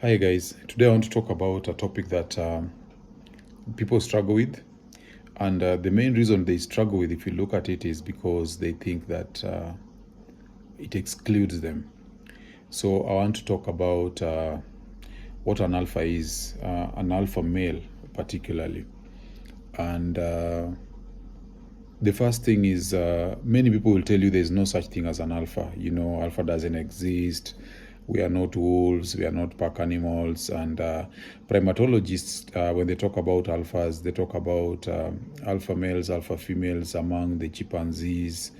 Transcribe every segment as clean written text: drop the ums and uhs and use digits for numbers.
Hi guys, today I want to talk about a topic that people struggle with, and the main reason they struggle with, if you look at it, is because they think that it excludes them. So I want to talk about what an alpha is, an alpha male particularly. And the first thing is many people will tell you there's no such thing as an alpha. Alpha doesn't exist. We are not wolves, we are not pack animals. And primatologists, when they talk about alphas, they talk about alpha males, alpha females among the chimpanzees,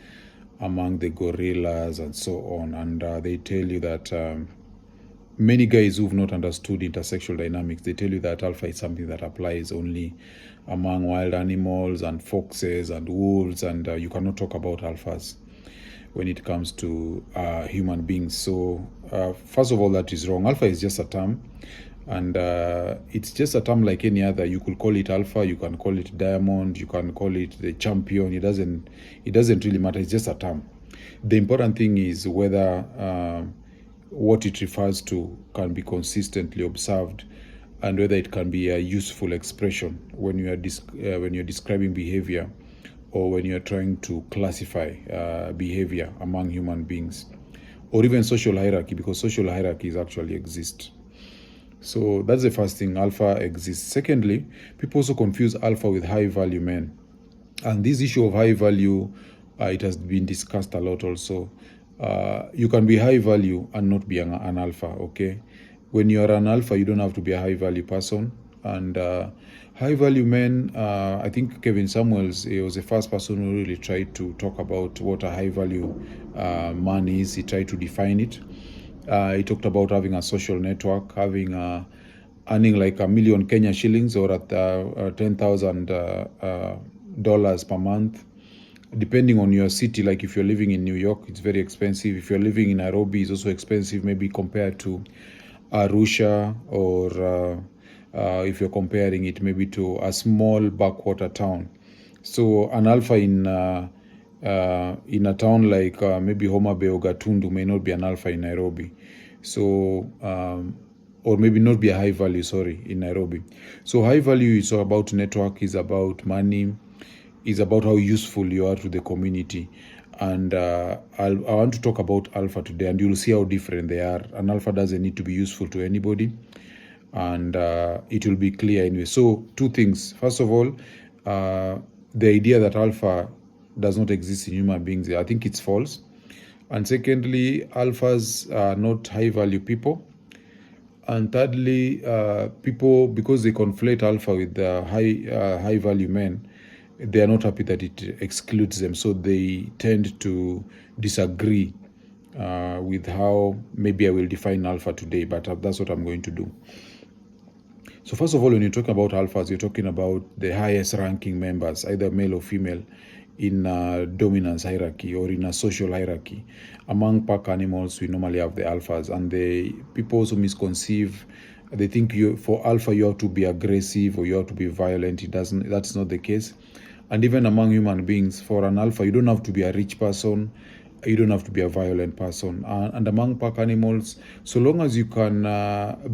among the gorillas, and so on. And they tell you that many guys who've not understood intersexual dynamics, they tell you that alpha is something that applies only among wild animals and foxes and wolves, and you cannot talk about alphas when it comes to human beings. So first of all, that is wrong. Alpha is just a term, and it's just a term like any other. You could call it alpha, you can call it diamond, you can call it the champion. It doesn't really matter. It's just a term. The important thing is whether what it refers to can be consistently observed, and whether it can be a useful expression when you're describing behavior, or when you're trying to classify behavior among human beings, or even social hierarchy, because social hierarchies actually exist. So that's the first thing. Alpha exists. Secondly, people also confuse alpha with high value men, and this issue of high value, it has been discussed a lot also. You can be high value and not be an alpha, okay? When you are an alpha, you don't have to be a high value person. And high value men, I think Kevin Samuels, he was the first person who really tried to talk about what a high value man is. He tried to define it. He talked about having a social network, having earning like $1 million Kenya shillings, or at $10,000 per month, depending on your city. Like if you're living in New York, it's very expensive. If you're living in Nairobi, it's also expensive, maybe compared to Arusha, or if you're comparing it maybe to a small backwater town. So an alpha in a town like maybe Homa Bay or Gatundu may not be an alpha in Nairobi. So or maybe not be a high value, in Nairobi. So high value is about network, is about money, is about how useful you are to the community. And I want to talk about alpha today, and you'll see how different they are. An alpha doesn't need to be useful to anybody, and it will be clear anyway. So two things. First of all, the idea that alpha does not exist in human beings, I think it's false. And secondly, alphas are not high value people. And thirdly, people, because they conflate alpha with high value men, they are not happy that it excludes them. So they tend to disagree with how maybe I will define alpha today, but that's what I'm going to do. So first of all, when you talk about alphas, you're talking about the highest ranking members, either male or female, in a dominance hierarchy or in a social hierarchy. Among pack animals, we normally have the alphas, and the people also misconceive. They think for alpha you have to be aggressive or you have to be violent. That's not the case. And even among human beings, for an alpha, you don't have to be a rich person, you don't have to be a violent person. And among pack animals, so long as you can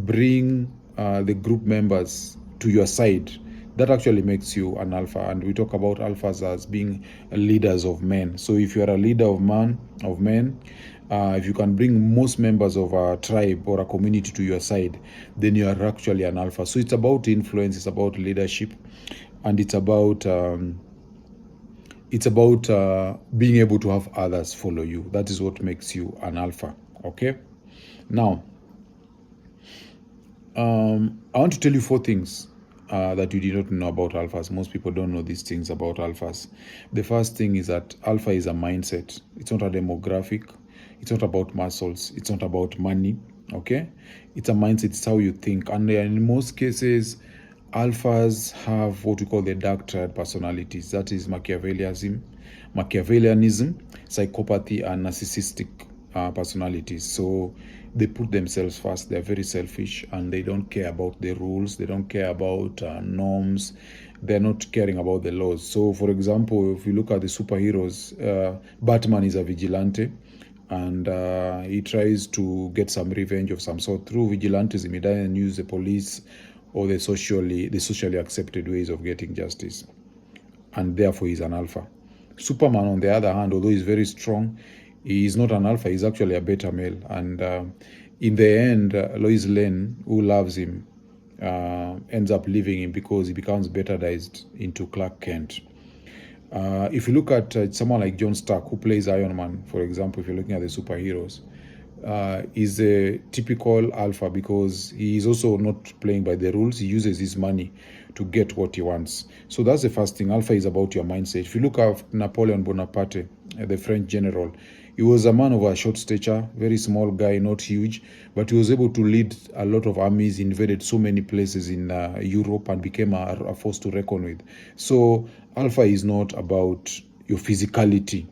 bring the group members to your side, that actually makes you an alpha. And we talk about alphas as being leaders of men. So if you are a leader of men, if you can bring most members of a tribe or a community to your side, then you are actually an alpha. So it's about influence, it's about leadership, and it's about being able to have others follow you. That is what makes you an alpha. Okay. Now, I want to tell you 4 things that you did not know about alphas. Most people don't know these things about alphas. The first thing is that alpha is a mindset. It's not a demographic. It's not about muscles. It's not about money. Okay? It's a mindset. It's how you think. And in most cases, alphas have what we call the dark triad personalities. That is Machiavellianism, psychopathy, and narcissistic personalities. So they put themselves first. They're very selfish, and they don't care about the rules. They don't care about norms. They're not caring about the laws. So for example, if you look at the superheroes, Batman is a vigilante. and he tries to get some revenge of some sort through vigilantism. He doesn't use the police or the socially accepted ways of getting justice, and therefore he's an alpha. Superman, on the other hand, although he's very strong, he is not an alpha. He's actually a beta male, and in the end, Lois Lane, who loves him, ends up leaving him because he becomes betadized into Clark Kent. If you look at someone like John Stark, who plays Iron Man, for example, if you're looking at the superheroes, is a typical alpha because he is also not playing by the rules. He uses his money to get what he wants. So that's the first thing. Alpha is about your mindset. If you look at Napoleon Bonaparte, the French general, he was a man of a short stature, very small guy, not huge, but he was able to lead a lot of armies, invaded so many places in Europe, and became a force to reckon with. So alpha is not about your physicality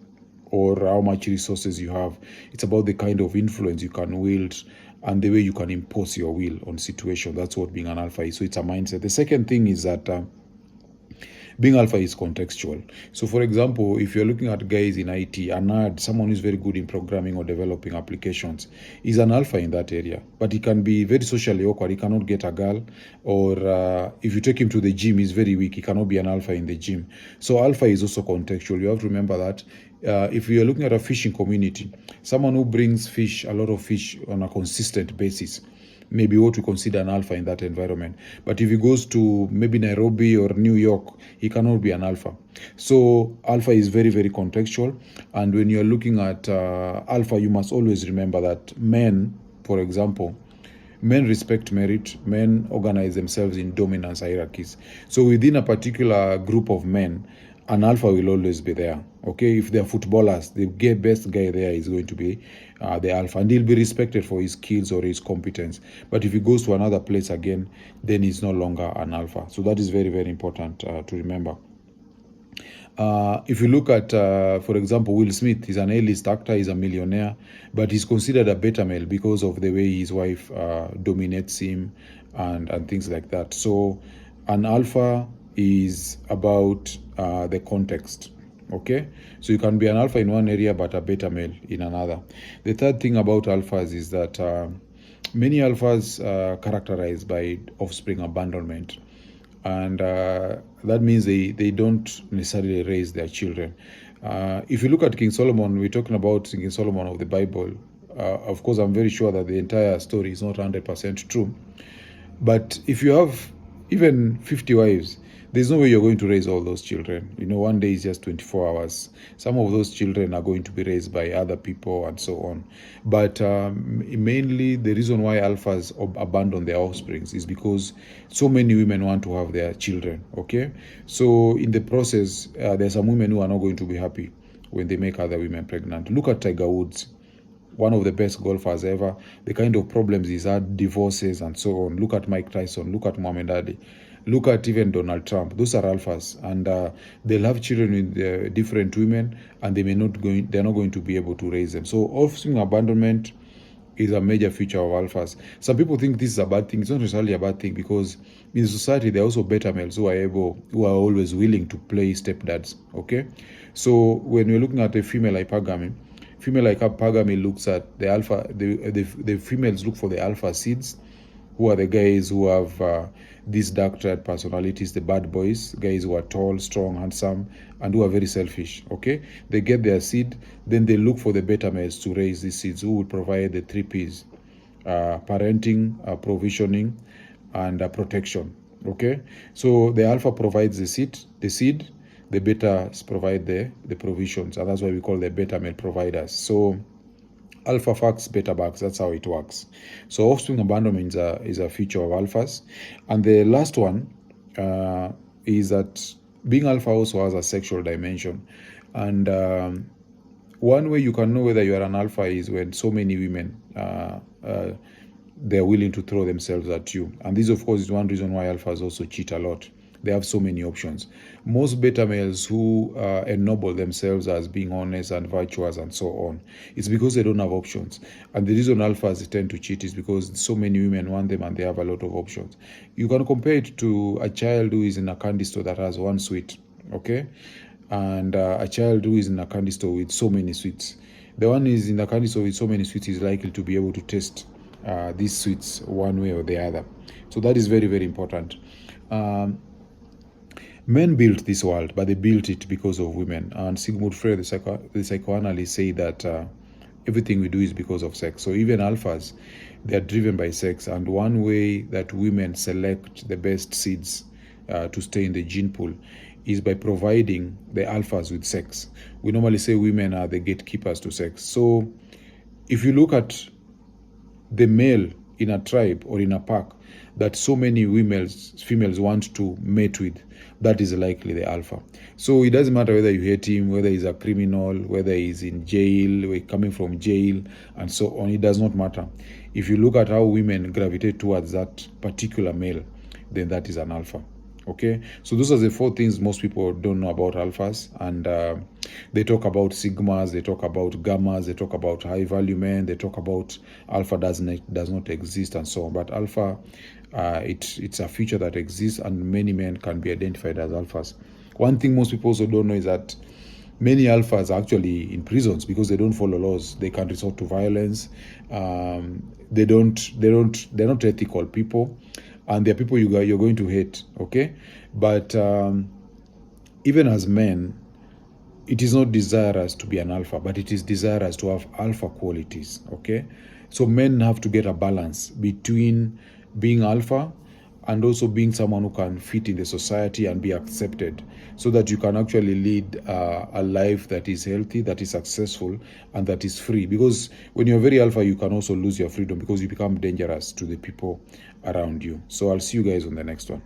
or how much resources you have. It's about the kind of influence you can wield and the way you can impose your will on situation. That's what being an alpha is. So it's a mindset. The second thing is that being alpha is contextual. So for example, if you're looking at guys in IT, a nerd, someone who's very good in programming or developing applications, is an alpha in that area. But he can be very socially awkward. He cannot get a girl. Or if you take him to the gym, he's very weak. He cannot be an alpha in the gym. So alpha is also contextual. You have to remember that. If you're looking at a fishing community, someone who brings a lot of fish on a consistent basis, maybe what we consider an alpha in that environment. But if he goes to maybe Nairobi or New York, he cannot be an alpha. So alpha is very, very contextual. And when you're looking at alpha, you must always remember that men, for example, men respect merit. Men organize themselves in dominance hierarchies. So within a particular group of men, an alpha will always be there. Okay, if they're footballers, the best guy there is going to be the alpha, and he'll be respected for his skills or his competence. But if he goes to another place again, then he's no longer an alpha. So that is very, very important to remember. If you look at, for example, Will Smith, he's an A-list actor, he's a millionaire, but he's considered a beta male because of the way his wife dominates him and things like that. So an alpha is about the context. Okay, so you can be an alpha in one area but a beta male in another. The third thing about alphas is that many alphas are characterized by offspring abandonment, and that means they don't necessarily raise their children. If you look at King Solomon, we're talking about King Solomon of the Bible. Of course, I'm very sure that the entire story is not 100% true, but if you have even 50 wives, there's no way you're going to raise all those children. One day is just 24 hours. Some of those children are going to be raised by other people and so on. But mainly the reason why alphas abandon their offsprings is because so many women want to have their children. Okay, so in the process, there's some women who are not going to be happy when they make other women pregnant. Look at Tiger Woods, one of the best golfers ever. The kind of problems he's had, divorces and so on. Look at Mike Tyson. Look at Muhammad Ali. Look at even Donald Trump. Those are alphas, and they'll have children with different women, and they're not going to be able to raise them. So offspring abandonment is a major feature of alphas. Some people think this is a bad thing. It's not necessarily a bad thing, because in society there are also beta males who are always willing to play stepdads. Okay, so when we're looking at a female hypergamy, looks at the alpha. The females look for the alpha seeds, who are the guys who have these dark-tiered personalities, the bad boys, guys who are tall, strong, handsome, and who are very selfish. Okay, they get their seed, then they look for the beta males to raise these seeds, who will provide the 3 P's: parenting, provisioning, and protection. Okay, so the alpha provides the seed, the betas provide the provisions, and that's why we call the beta male providers. So alpha fucks, beta bucks. That's how it works. So offspring abandonment is a feature of alphas. And the last one is that being alpha also has a sexual dimension. And one way you can know whether you are an alpha is when so many women they're willing to throw themselves at you. And this, of course, is one reason why alphas also cheat a lot. They have so many options. Most beta males who ennoble themselves as being honest and virtuous and so on, it's because they don't have options. And the reason alphas tend to cheat is because so many women want them and they have a lot of options. You can compare it to a child who is in a candy store that has one sweet, okay? And a child who is in a candy store with so many sweets. The one is in the country, so with so many sweets, is likely to be able to taste these sweets one way or the other. So that is very, very important. Men built this world, but they built it because of women. And Sigmund Freud, the psychoanalyst, say that everything we do is because of sex. So even alphas, they are driven by sex. And one way that women select the best seeds to stay in the gene pool is by providing the alphas with sex. We normally say women are the gatekeepers to sex. So if you look at the male in a tribe or in a pack that so many females want to mate with, that is likely the alpha. So it doesn't matter whether you hate him, whether he's a criminal, whether he's in jail, coming from jail, and so on. It does not matter. If you look at how women gravitate towards that particular male, then that is an alpha. Okay, so those are the 4 things most people don't know about alphas, and they talk about sigmas, they talk about gammas, they talk about high value men, they talk about alpha does not exist, and so on. But alpha, it's a feature that exists, and many men can be identified as alphas. One thing most people also don't know is that many alphas are actually in prisons because they don't follow laws. They can resort to violence. They're not ethical people, and they're people you're going to hate. Okay, but even as men, it is not desirous to be an alpha, but it is desirous to have alpha qualities. Okay, so men have to get a balance between being alpha and also being someone who can fit in the society and be accepted, so that you can actually lead a life that is healthy, that is successful, and that is free. Because when you're very alpha, you can also lose your freedom because you become dangerous to the people around you. So I'll see you guys on the next one.